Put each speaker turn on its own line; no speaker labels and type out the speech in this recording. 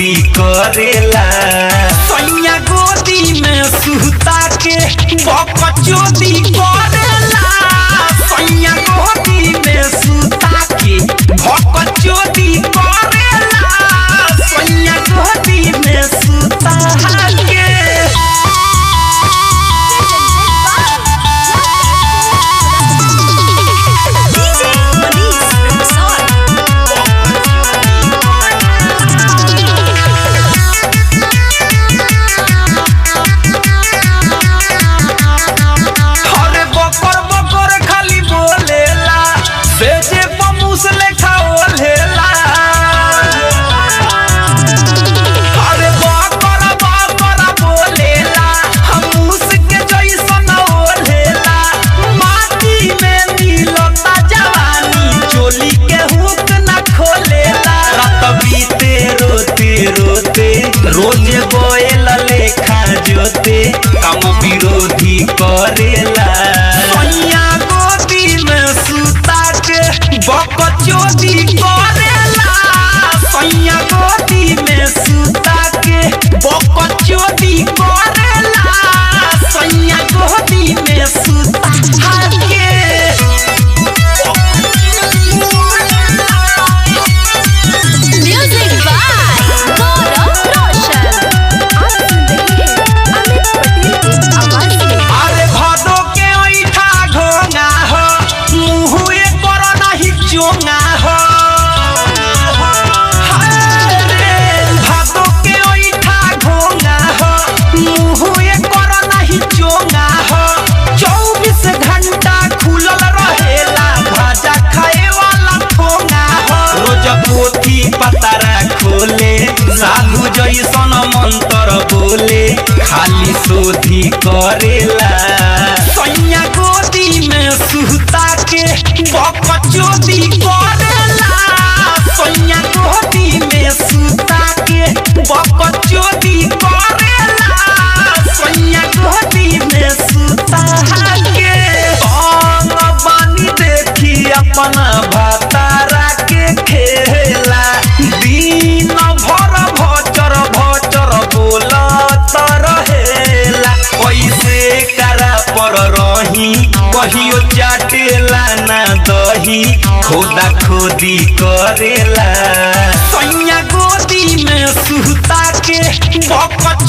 खोदी करेला सैया गोदी में सुता के बकचोदी करेला सैया गोदी में सुता के बकचोदी करेला सैया गोदी में सुता के रोजे बोएल लेखा जोते काम विरोधी करेला सैया गोदी में सुता के बकचोदी करेला सैया गोदी में सुता के बकचोदी करेला सैया गोदी में सुता के साधु जैसन मंत्र बोले खाली शोधी करेला सैया गोदी में सुता के बकचोदी करेला सैया गोदी में सुता के बकचोदी करेला सैया गोदी में सुता के बानी देखी अपना भातारा के खेला दिन भर भचर भचर बोलत रहेला पैसे करा पर रही कहियो चाटेला ना दही खोदा खोदी करेला सैया गोदी में सुता के बक